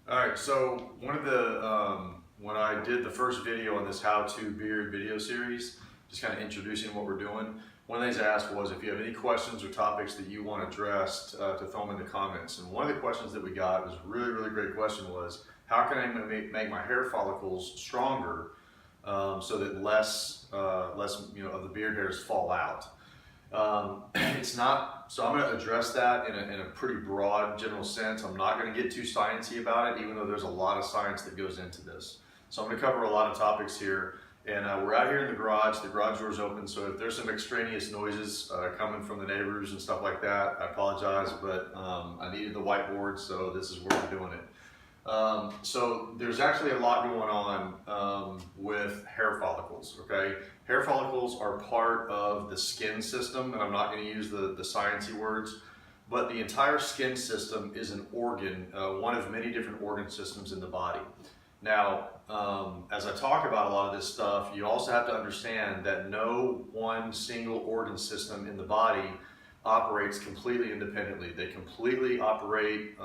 All right, so one of the, when I did the first video on this how-to beard video series, just kind of introducing what we're doing, one of the things I asked was if you have any questions or topics that you want addressed to throw them in the comments. And one of the questions that we got was a really great question was, how can I make my hair follicles stronger so that less of the beard hairs fall out? It's not, so I'm going to address that in a pretty broad general sense. I'm not going to get too sciencey about it, even though there's a lot of science that goes into this. So I'm going to cover a lot of topics here, and we're out here in the garage door's open, so if there's some extraneous noises coming from the neighbors and stuff like that, I apologize, but I needed the whiteboard, so this is where we're doing it. So there's actually a lot going on with hair follicles, okay? Hair follicles are part of the skin system, and I'm not going to use the sciencey words, but the entire skin system is an organ, one of many different organ systems in the body. Now, as I talk about a lot of this stuff, you also have to understand that no one single organ system in the body operates completely independently. They completely operate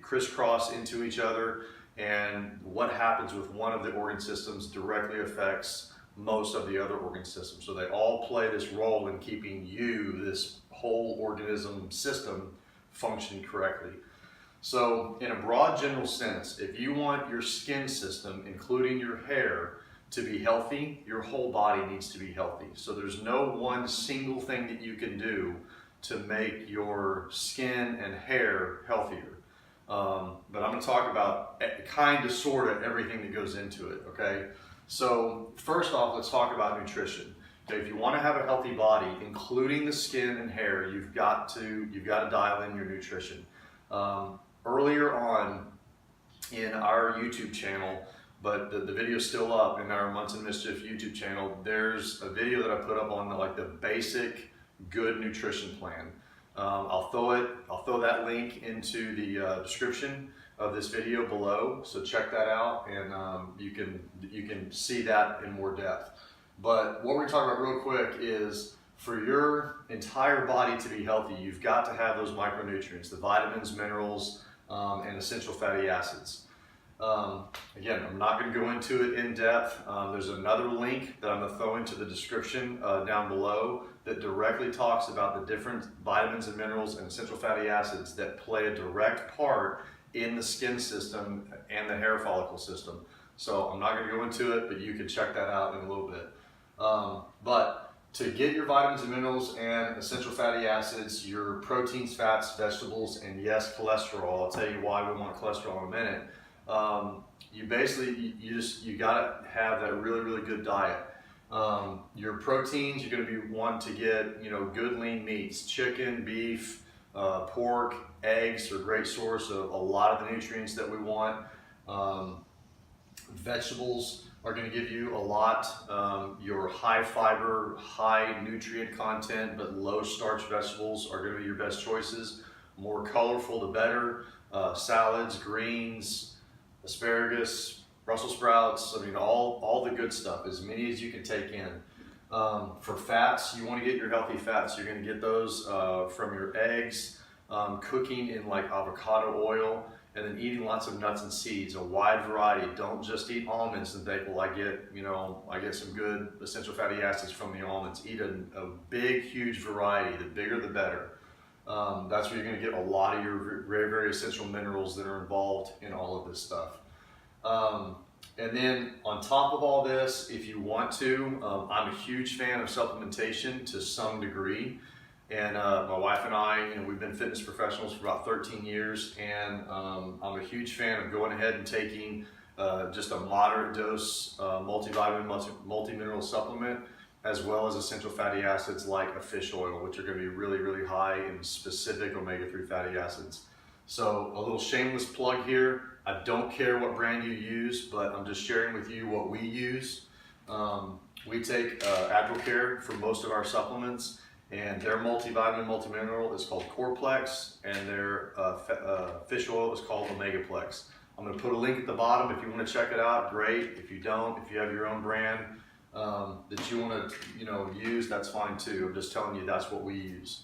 crisscross into each other, and what happens with one of the organ systems directly affects most of the other organ systems. So they all play this role in keeping you, this whole organism system, functioning correctly. So in a broad general sense, if you want your skin system, including your hair, to be healthy, your whole body needs to be healthy. So there's no one single thing that you can do to make your skin and hair healthier. But I'm going to talk about kind of, sort of everything that goes into it, okay? So first off, let's talk about nutrition. Okay, if you want to have a healthy body, including the skin and hair, you've got to dial in your nutrition. Earlier on in our YouTube channel, but the video's still up in our Munson Mischief YouTube channel, there's a video that I put up on the basic good nutrition plan. I'll throw that link into the description of this video below, so check that out, and you can see that in more depth. But what we're talking about real quick is, for your entire body to be healthy, you've got to have those micronutrients, the vitamins, minerals, and essential fatty acids. Again, I'm not going to go into it in depth. There's another link that I'm going to throw into the description down below that directly talks about the different vitamins and minerals and essential fatty acids that play a direct part in the skin system and the hair follicle system. So I'm not going to go into it, but you can check that out in a little bit. But to get your vitamins and minerals and essential fatty acids, your proteins, fats, vegetables, and yes, cholesterol. I'll tell you why we want cholesterol in a minute. You gotta have that really good diet. Your proteins, you're going to be wanting to get, good lean meats, chicken, beef, pork, eggs are a great source of a lot of the nutrients that we want. Vegetables are going to give you a lot. Your high fiber, high nutrient content, but low starch vegetables are going to be your best choices. More colorful, the better. Salads, greens, asparagus, Brussels sprouts, all the good stuff, as many as you can take in. For fats, you want to get your healthy fats. You're going to get those from your eggs, cooking in avocado oil, and then eating lots of nuts and seeds, a wide variety. Don't just eat almonds and think, well, I get some good essential fatty acids from the almonds. Eat a big, huge variety. The bigger, the better. That's where you're going to get a lot of your very essential minerals that are involved in all of this stuff. And then on top of all this, if you want to, I'm a huge fan of supplementation to some degree. And my wife and I, we've been fitness professionals for about 13 years, and I'm a huge fan of going ahead and taking just a moderate dose multivitamin, multi-mineral supplement, as well as essential fatty acids like a fish oil, which are going to be really high in specific omega-3 fatty acids. So a little shameless plug here. I don't care what brand you use, but I'm just sharing with you what we use. We take Advocare for most of our supplements, and their multivitamin, multimineral is called Coreplex, and their fish oil is called Omegaplex. I'm going to put a link at the bottom if you want to check it out. Great. If you don't, if you have your own brand that you want to use, that's fine too. I'm just telling you that's what we use.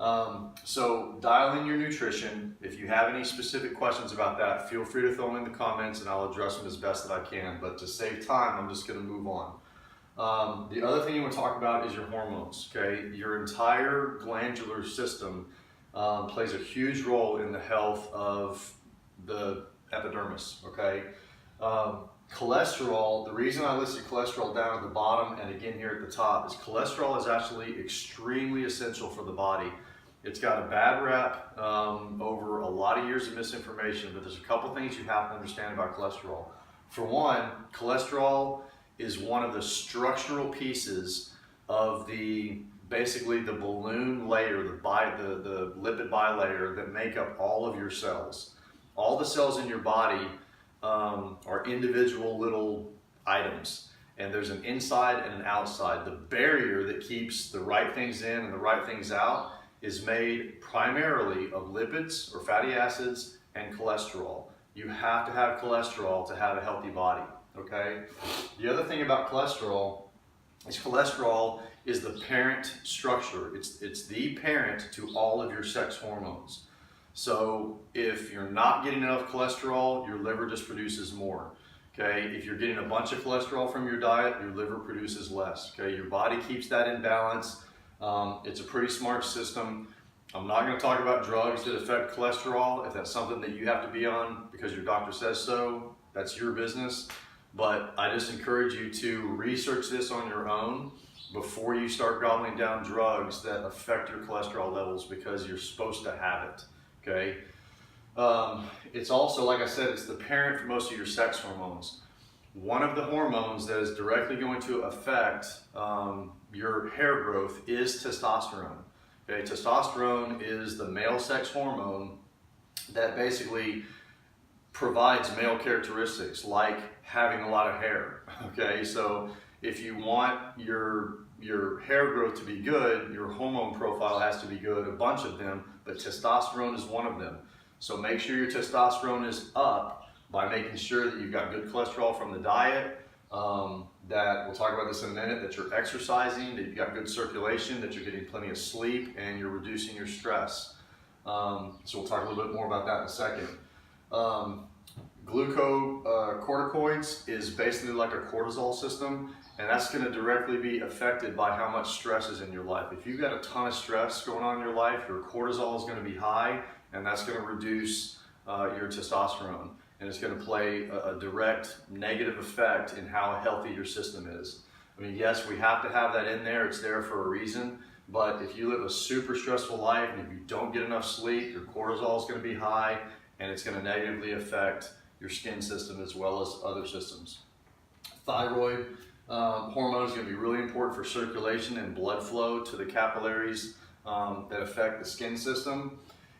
So dial in your nutrition. If you have any specific questions about that, feel free to throw them in the comments and I'll address them as best that I can. But to save time, I'm just going to move on. The other thing you want to talk about is your hormones. Okay, your entire glandular system plays a huge role in the health of the epidermis. Okay, cholesterol. The reason I listed cholesterol down at the bottom and again here at the top is cholesterol is actually extremely essential for the body. It's got a bad rap over a lot of years of misinformation, but there's a couple things you have to understand about cholesterol. For one, cholesterol is one of the structural pieces of basically the balloon layer, the lipid bilayer that make up all of your cells. All the cells in your body are individual little items, and there's an inside and an outside. The barrier that keeps the right things in and the right things out is made primarily of lipids or fatty acids and cholesterol. You have to have cholesterol to have a healthy body, okay? The other thing about cholesterol is the parent structure. It's the parent to all of your sex hormones. So if you're not getting enough cholesterol, your liver just produces more. Okay, if you're getting a bunch of cholesterol from your diet, your liver produces less. Okay, your body keeps that in balance. It's a pretty smart system. I'm not going to talk about drugs that affect cholesterol. If that's something that you have to be on because your doctor says so, that's your business. But I just encourage you to research this on your own before you start gobbling down drugs that affect your cholesterol levels because you're supposed to have it. Okay. It's also, like I said, it's the parent for most of your sex hormones. One of the hormones that is directly going to affect your hair growth is testosterone. Okay, testosterone is the male sex hormone that basically provides male characteristics like having a lot of hair. Okay, so if you want your hair growth to be good, your hormone profile has to be good, a bunch of them, but testosterone is one of them. So make sure your testosterone is up by making sure that you've got good cholesterol from the diet, that we'll talk about this in a minute, that you're exercising, that you've got good circulation, that you're getting plenty of sleep, and you're reducing your stress. So we'll talk a little bit more about that in a second. Glucocorticoids is basically like a cortisol system, and that's going to directly be affected by how much stress is in your life. If you've got a ton of stress going on in your life, your cortisol is going to be high, and that's going to reduce your testosterone, and it's going to play a direct negative effect in how healthy your system is. I mean, yes, we have to have that in there. It's there for a reason, but if you live a super stressful life and if you don't get enough sleep, your cortisol is going to be high, and it's going to negatively affect your skin system as well as other systems. Thyroid hormone is going to be really important for circulation and blood flow to the capillaries that affect the skin system.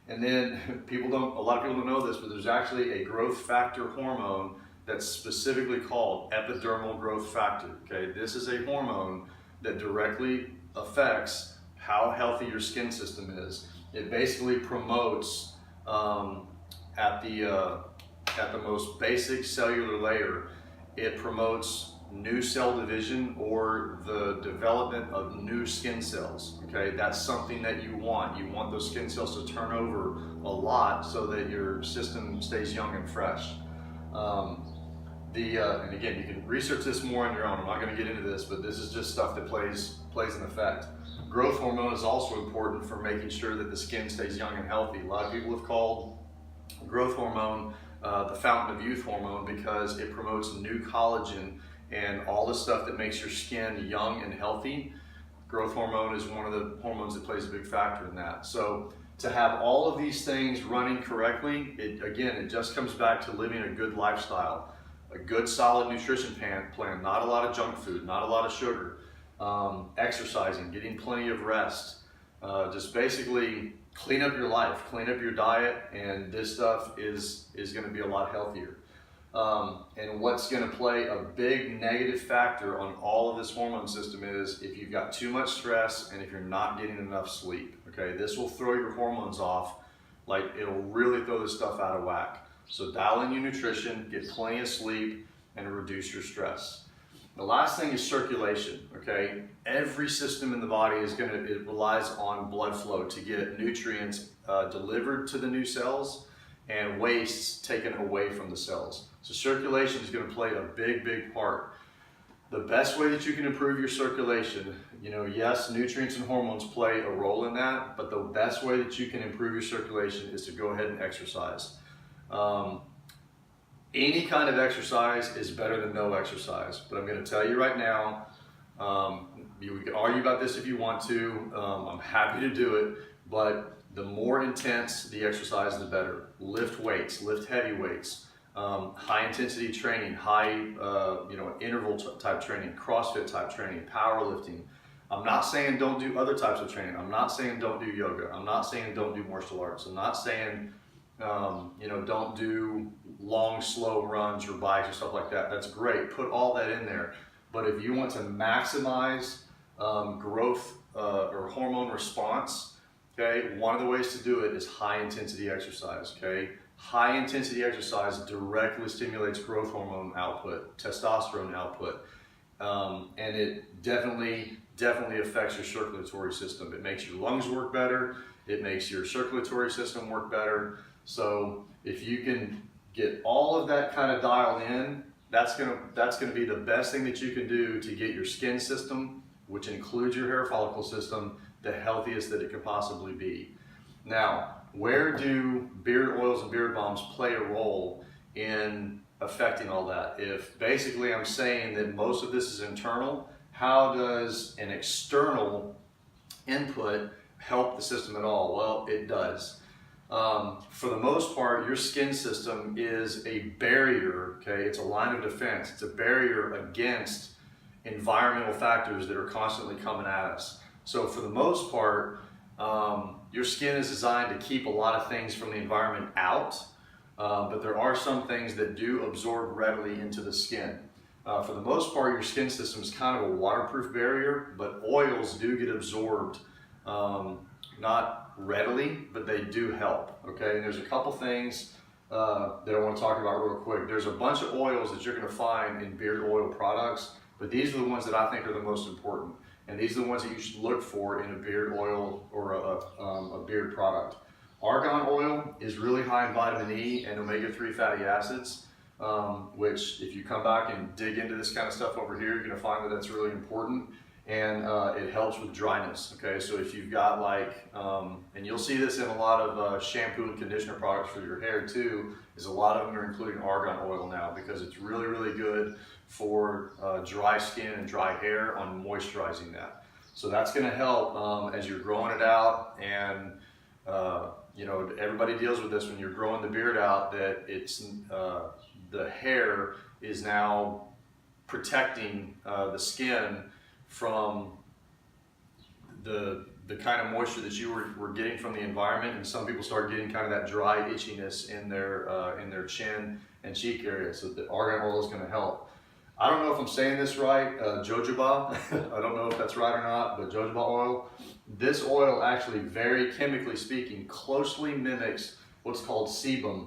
And then a lot of people don't know this, but there's actually a growth factor hormone that's specifically called epidermal growth factor. Okay, this is a hormone that directly affects how healthy your skin system is. It basically promotes at the most basic cellular layer, it promotes new cell division or the development of new skin cells. Okay, that's something that you want. You want those skin cells to turn over a lot so that your system stays young and fresh. And again, you can research this more on your own. I'm not going to get into this, but this is just stuff that plays an effect. Growth hormone is also important for making sure that the skin stays young and healthy. A lot of people have called growth hormone the fountain of youth hormone because it promotes new collagen and all the stuff that makes your skin young and healthy. Growth hormone is one of the hormones that plays a big factor in that. So to have all of these things running correctly, it just comes back to living a good lifestyle, a good solid nutrition plan, not a lot of junk food, not a lot of sugar, exercising, getting plenty of rest, just basically clean up your life, clean up your diet, and this stuff is going to be a lot healthier. And what's going to play a big negative factor on all of this hormone system is if you've got too much stress and if you're not getting enough sleep. Okay, this will throw your hormones off, like it'll really throw this stuff out of whack. So dial in your nutrition, get plenty of sleep, and reduce your stress. The last thing is circulation, okay? Every system in the body it relies on blood flow to get nutrients delivered to the new cells and wastes taken away from the cells. So circulation is going to play a big, big part. The best way that you can improve your circulation, yes, nutrients and hormones play a role in that, but the best way that you can improve your circulation is to go ahead and exercise. Any kind of exercise is better than no exercise, but I'm going to tell you right now, you can argue about this if you want to, I'm happy to do it, but the more intense the exercise, the better. Lift weights, lift heavy weights, high intensity training, high interval type training, CrossFit type training, powerlifting. I'm not saying don't do other types of training. I'm not saying don't do yoga. I'm not saying don't do martial arts. I'm not saying don't do long, slow runs or bikes or stuff like that. That's great. Put all that in there. But if you want to maximize growth or hormone response, okay, one of the ways to do it is high intensity exercise, okay? High intensity exercise directly stimulates growth hormone output, testosterone output, and it definitely affects your circulatory system. It makes your lungs work better. It makes your circulatory system work better. So if you can get all of that kind of dialed in, that's gonna be the best thing that you can do to get your skin system, which includes your hair follicle system, the healthiest that it could possibly be. Now, where do beard oils and beard balms play a role in affecting all that? If basically I'm saying that most of this is internal, how does an external input help the system at all? Well, it does. For the most part, your skin system is a barrier, okay? It's a line of defense. It's a barrier against environmental factors that are constantly coming at us. So for the most part, your skin is designed to keep a lot of things from the environment out, but there are some things that do absorb readily into the skin. For the most part, your skin system is kind of a waterproof barrier, but oils do get absorbed, not readily, but they do help, okay? And there's a couple things that I want to talk about real quick. There's a bunch of oils that you're going to find in beard oil products, but these are the ones that I think are the most important. And these are the ones that you should look for in a beard oil or a beard product. Argan oil is really high in vitamin E and omega-3 fatty acids, which if you come back and dig into this kind of stuff over here, you're going to find that that's really important. And it helps with dryness, okay? So if you've got and you'll see this in a lot of shampoo and conditioner products for your hair too, is a lot of them are including argan oil now because it's really, really good for dry skin and dry hair on moisturizing that. So that's gonna help as you're growing it out, and everybody deals with this when you're growing the beard out, that it's the hair is now protecting the skin from the kind of moisture that you were getting from the environment, and some people start getting kind of that dry itchiness in their chin and cheek area. So the argan oil is going to help. I don't know if I'm saying this right, jojoba. I don't know if that's right or not, but jojoba oil. This oil actually, very chemically speaking, closely mimics what's called sebum,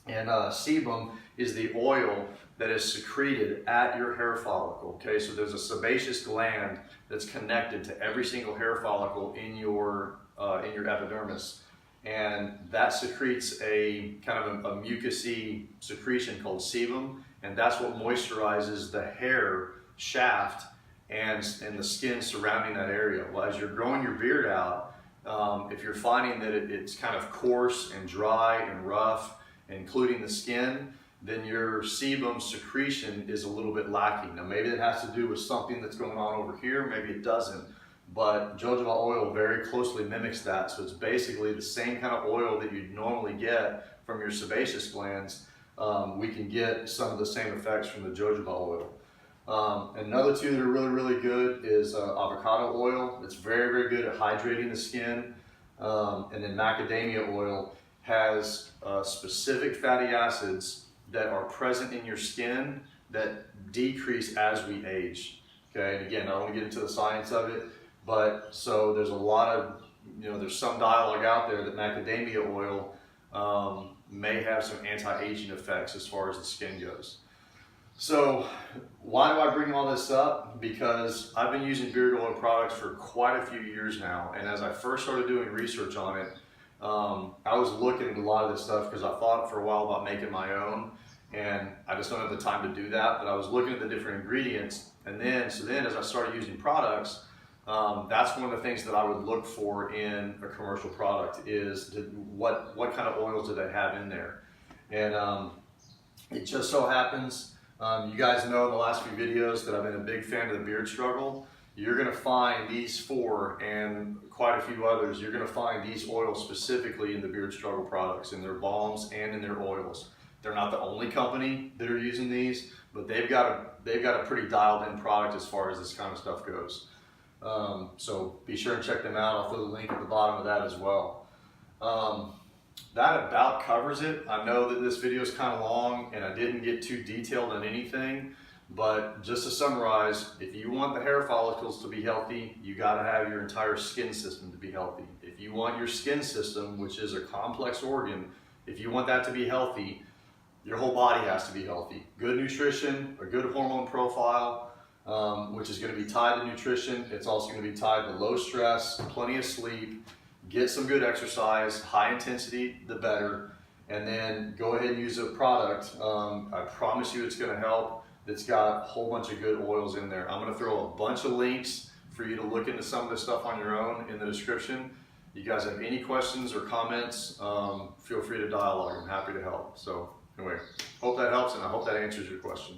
and sebum is the oil that is secreted at your hair follicle, okay? So there's a sebaceous gland that's connected to every single hair follicle in your epidermis. And that secretes a kind of a mucousy secretion called sebum, and that's what moisturizes the hair shaft and the skin surrounding that area. Well, as you're growing your beard out, if you're finding that it's kind of coarse and dry and rough, including the skin, then your sebum secretion is a little bit lacking. Now maybe it has to do with something that's going on over here, maybe it doesn't, but jojoba oil very closely mimics that. So it's basically the same kind of oil that you'd normally get from your sebaceous glands. We can get some of the same effects from the jojoba oil. Another two that are really, really good is avocado oil. It's very, very good at hydrating the skin. And then macadamia oil has specific fatty acids that are present in your skin that decrease as we age. Okay, and again, I don't want to get into the science of it, but so there's a lot of, there's some dialogue out there that macadamia oil may have some anti-aging effects as far as the skin goes. So why do I bring all this up? Because I've been using beard oil products for quite a few years now, and as I first started doing research on it, I was looking at a lot of this stuff because I thought for a while about making my own, and I just don't have the time to do that. But I was looking at the different ingredients, and then as I started using products, that's one of the things that I would look for in a commercial product is what kind of oils do they have in there. And it just so happens, you guys know in the last few videos that I've been a big fan of the beard struggle. You're going to find these four and quite a few others. You're going to find these oils specifically in the beard struggle products, in their balms and in their oils. They're not the only company that are using these, but they've got a pretty dialed in product as far as this kind of stuff goes. So be sure and check them out. I'll throw the link at the bottom of that as well. That about covers it. I know that this video is kind of long and I didn't get too detailed on anything, but just to summarize, if you want the hair follicles to be healthy, you got to have your entire skin system to be healthy. If you want your skin system, which is a complex organ, if you want that to be healthy, your whole body has to be healthy. Good nutrition, a good hormone profile, which is going to be tied to nutrition. It's also going to be tied to low stress, plenty of sleep, get some good exercise, high intensity, the better, and then go ahead and use a product. I promise you it's going to help. It's got a whole bunch of good oils in there. I'm going to throw a bunch of links for you to look into some of this stuff on your own in the description. You guys have any questions or comments, feel free to dialogue. I'm happy to help. So anyway, hope that helps and I hope that answers your question.